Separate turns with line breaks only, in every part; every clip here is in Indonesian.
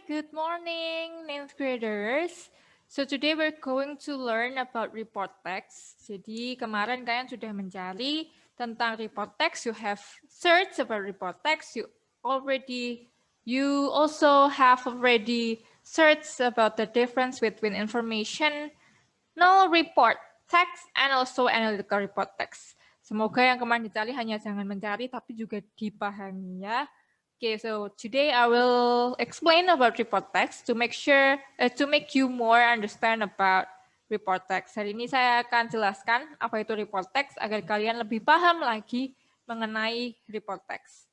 Good morning, ninth graders. So today we're going to learn about report text. Jadi kemarin kalian sudah mencari tentang report text. You have searched about report text. You also have already searched about the difference between informational report text and also analytical report text. Semoga yang kemarin dicari hanya jangan mencari tapi juga dipahami ya. Okay, so today I will explain about report text to make you more understand about report text. Hari ini saya akan jelaskan apa itu report text agar kalian lebih paham lagi mengenai report text.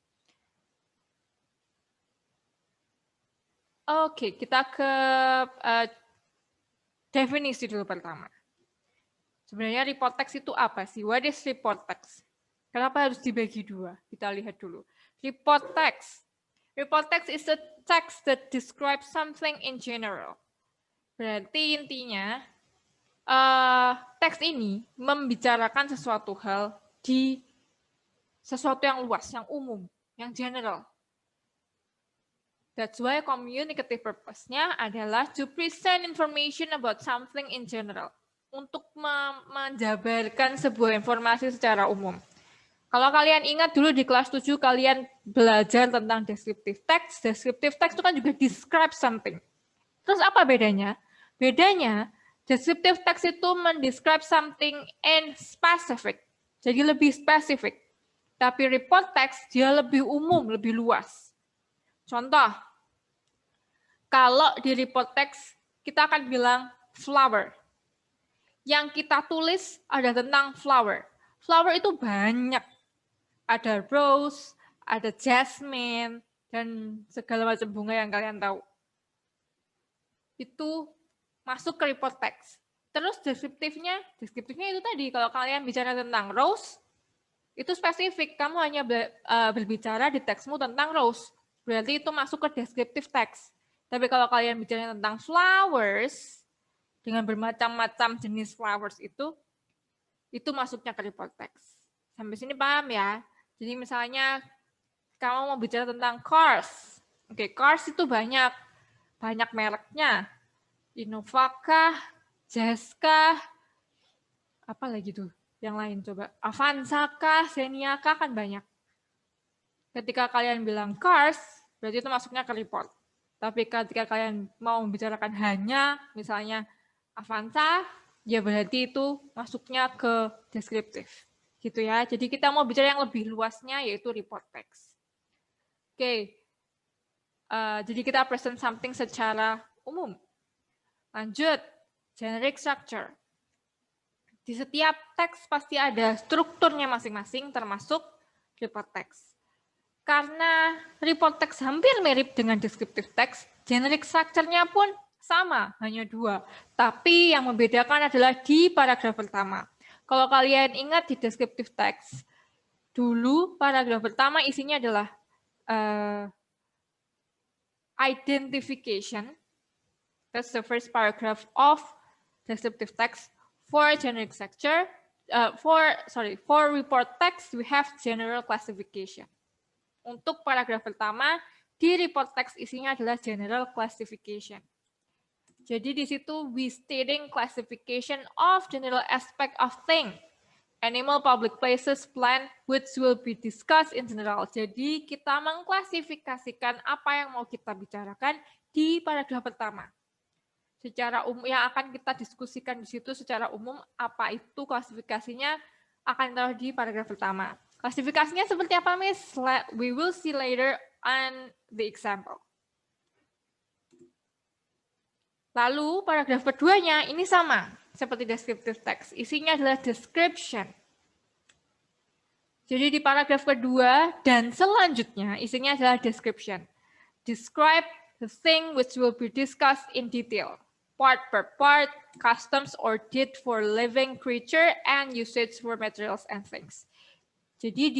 Oke, kita ke definisi dulu pertama. Sebenarnya report text itu apa sih? What is report text? Kenapa harus dibagi dua? Kita lihat dulu. Report text. Report text is a text that describes something in general. Berarti intinya, teks ini membicarakan sesuatu hal di sesuatu yang luas, yang umum, yang general. That's why communicative purpose-nya adalah to present information about something in general. Untuk menjabarkan sebuah informasi secara umum. Kalau kalian ingat dulu di kelas 7 kalian belajar tentang descriptive text. Descriptive text itu kan juga describe something. Terus apa bedanya? Bedanya, descriptive text itu mendescribe something in specific. Jadi lebih spesifik. Tapi report text dia lebih umum, lebih luas. Contoh, kalau di report text kita akan bilang flower. Yang kita tulis ada tentang flower. Flower itu banyak. Ada rose, ada jasmine, dan segala macam bunga yang kalian tahu. Itu masuk ke report text. Terus deskriptifnya itu tadi, kalau kalian bicara tentang rose, itu spesifik, kamu hanya berbicara di teksmu tentang rose. Berarti itu masuk ke descriptive text. Tapi kalau kalian bicara tentang flowers, dengan bermacam-macam jenis flowers itu masuknya ke report text. Sampai sini paham ya? Jadi misalnya kamu mau bicara tentang cars. Oke, cars itu banyak mereknya. Innova kah, Jazz kah, apa lagi tuh? Yang lain coba. Avanza kah, Xenia kah, kan banyak. Ketika kalian bilang cars, berarti itu masuknya ke report. Tapi ketika kalian mau membicarakan hanya misalnya Avanza, ya berarti itu masuknya ke deskriptif. Gitu ya. Jadi kita mau bicara yang lebih luasnya yaitu report text. Oke. Jadi kita present something secara umum. Lanjut, generic structure. Di setiap teks pasti ada strukturnya masing-masing termasuk report text. Karena report text hampir mirip dengan descriptive text, generic structure-nya pun sama, hanya 2. Tapi yang membedakan adalah di paragraf pertama. Kalau kalian ingat di descriptive text, dulu paragraf pertama isinya adalah identification. That's the first paragraph of descriptive text. For generic structure, for report text, we have general classification. Untuk paragraf pertama, di report text isinya adalah general classification. Jadi di situ we stating classification of general aspect of thing. Animal, public places, plant, which will be discussed in general. Jadi kita mengklasifikasikan apa yang mau kita bicarakan di paragraf pertama. Secara umum yang akan kita diskusikan di situ secara umum apa itu klasifikasinya akan taruh di paragraf pertama. Klasifikasinya seperti apa, Miss? We will see later on the example. Lalu paragraf keduanya ini sama seperti descriptive text. Isinya adalah description. Jadi di paragraf kedua dan selanjutnya isinya adalah description. Describe the thing which will be discussed in detail. Part per part, customs or deed for living creature, and usage for materials and things. Jadi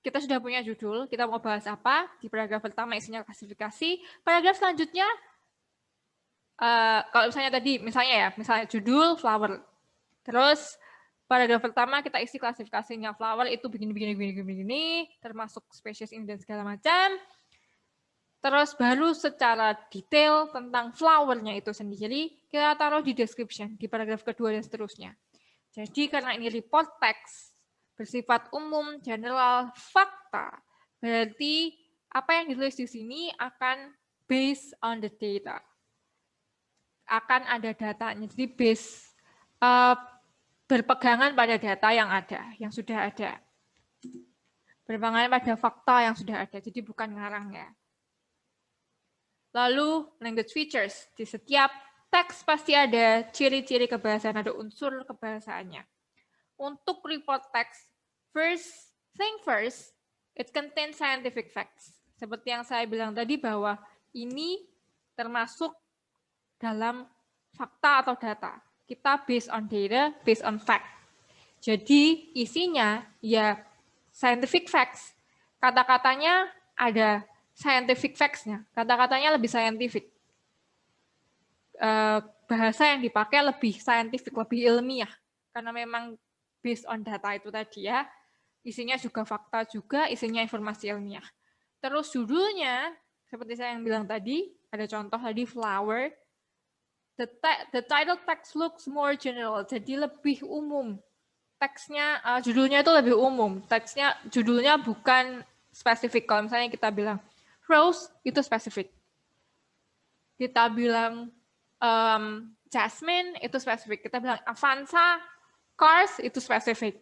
kita sudah punya judul, kita mau bahas apa. Di paragraf pertama isinya klasifikasi. Paragraf selanjutnya, kalau misalnya judul flower. Terus paragraf pertama kita isi klasifikasinya flower itu begini, termasuk spesies ini dan segala macam. Terus baru secara detail tentang flower-nya itu sendiri, kita taruh di description, di paragraf kedua dan seterusnya. Jadi karena ini report text, bersifat umum, general, fakta, berarti apa yang ditulis di sini akan based on the data. Akan ada datanya, jadi berpegangan pada data yang ada, yang sudah ada. Berpegangan pada fakta yang sudah ada, jadi bukan ngarang ya. Lalu language features, di setiap teks pasti ada ciri-ciri kebahasaan, ada unsur kebahasaannya. Untuk report text, first, it contains scientific facts. Seperti yang saya bilang tadi bahwa ini termasuk dalam fakta atau data. Kita based on data, based on fact. Jadi isinya ya scientific facts. Kata-katanya ada scientific facts-nya. Kata-katanya lebih scientific. Bahasa yang dipakai lebih scientific, lebih ilmiah. Karena memang based on data itu tadi ya. Isinya juga fakta juga, isinya informasi ilmiah. Terus judulnya, seperti saya yang bilang tadi, ada contoh tadi flower. The title text looks more general, jadi lebih umum. Teksnya, judulnya itu lebih umum. Judulnya bukan spesifik. Kalau misalnya kita bilang rose, itu spesifik. Kita bilang jasmine, itu spesifik. Kita bilang Avanza, cars, itu spesifik.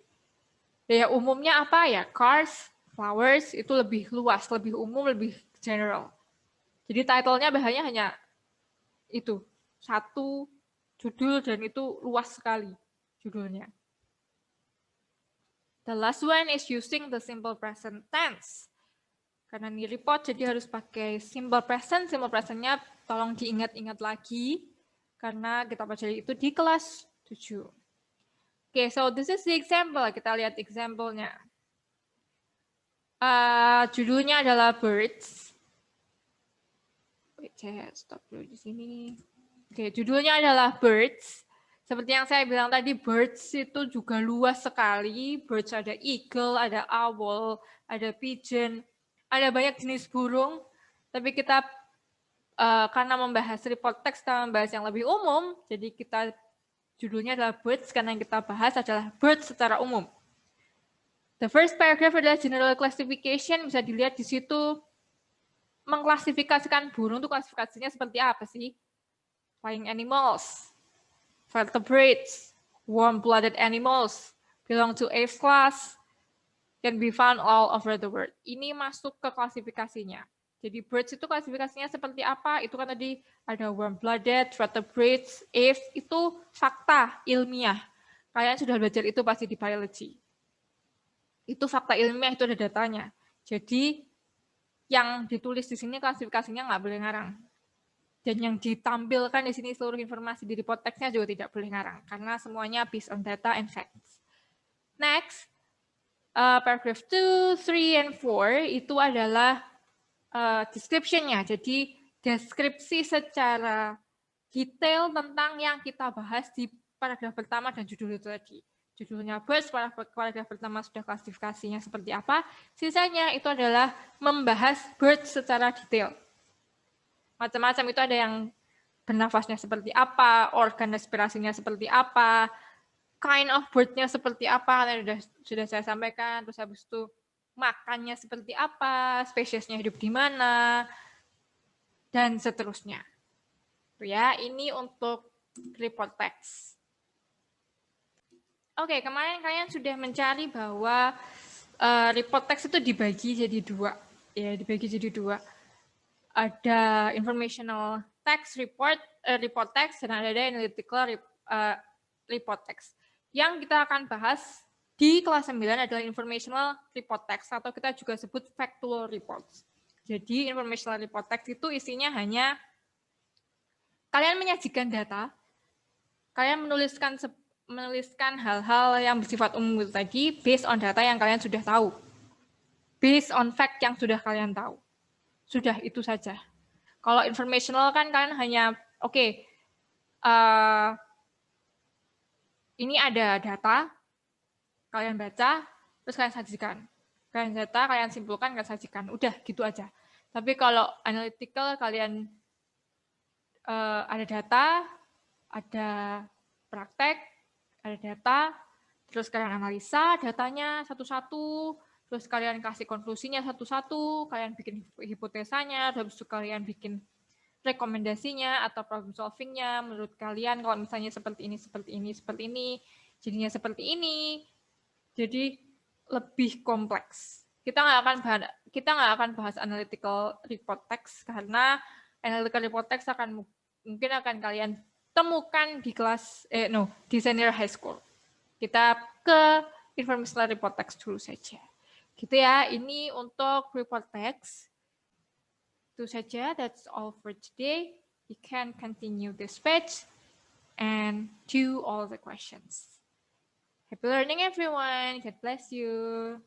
Ya umumnya apa ya? Cars, flowers, itu lebih luas, lebih umum, lebih general. Jadi title-nya biasanya hanya itu. Satu judul dan itu luas sekali judulnya. The last one is using the simple present tense. Karena ini report, jadi harus pakai simple present. Simple present-nya tolong diingat-ingat lagi, karena kita pelajari itu di kelas 7. Oke, so this is the example. Kita lihat example-nya. Judulnya adalah birds. Wait, saya stop dulu di sini. Oke, judulnya adalah birds. Seperti yang saya bilang tadi, birds itu juga luas sekali. Birds ada eagle, ada owl, ada pigeon, ada banyak jenis burung. Tapi kita karena membahas report text, kita membahas yang lebih umum, jadi kita judulnya adalah birds karena yang kita bahas adalah birds secara umum. The first paragraph adalah general classification, bisa dilihat di situ mengklasifikasikan burung itu klasifikasinya seperti apa sih? Flying animals, vertebrates, warm-blooded animals, belong to apes class, can be found all over the world. Ini masuk ke klasifikasinya. Jadi birds itu klasifikasinya seperti apa? Itu kan tadi ada warm-blooded, vertebrates, apes, itu fakta ilmiah. Kalian sudah belajar itu pasti di biology. Itu fakta ilmiah, itu ada datanya. Jadi yang ditulis di sini klasifikasinya nggak boleh ngarang. Dan yang ditampilkan di sini seluruh informasi di report text-nya juga tidak boleh ngarang, karena semuanya based on data and facts. Next, paragraph 2, 3, and 4 itu adalah description-nya. Jadi deskripsi secara detail tentang yang kita bahas di paragraf pertama dan judul itu tadi. Judulnya birds, paragraf pertama sudah klasifikasinya seperti apa. Sisanya itu adalah membahas birds secara detail. Macam-macam itu ada yang bernafasnya seperti apa, organ respirasinya seperti apa, kind of bird-nya seperti apa, sudah saya sampaikan, terus habis itu makannya seperti apa, spesiesnya hidup di mana, dan seterusnya. Ya, ini untuk report text. Oke, kemarin kalian sudah mencari bahwa report text itu dibagi jadi dua. Ya, dibagi jadi dua. Ada informational text report text, dan ada analytical report text. Yang kita akan bahas di kelas 9 adalah informational report text, atau kita juga sebut factual reports. Jadi informational report text itu isinya hanya kalian menyajikan data, kalian menuliskan hal-hal yang bersifat umum itu tadi, based on data yang kalian sudah tahu, based on fact yang sudah kalian tahu. Sudah itu saja. Kalau informational kan kalian hanya, ini ada data, kalian baca, terus kalian sajikan. Kalian data, kalian simpulkan, kalian sajikan. Udah, gitu aja. Tapi kalau analytical kalian ada data, ada praktek, ada data, terus kalian analisa datanya satu-satu, terus kalian kasih konklusinya satu-satu, kalian bikin hipotesanya, terus kalian bikin rekomendasinya atau problem solvingnya menurut kalian kalau misalnya seperti ini, seperti ini, seperti ini, jadinya seperti ini. Jadi lebih kompleks. Kita nggak akan bahas analytical report text karena analytical report text mungkin akan kalian temukan di di senior high school. Kita ke informational report text dulu saja. Gitu ya, ini untuk report text. Itu saja, that's all for today. You can continue this page and do all the questions. Happy learning, everyone. God bless you.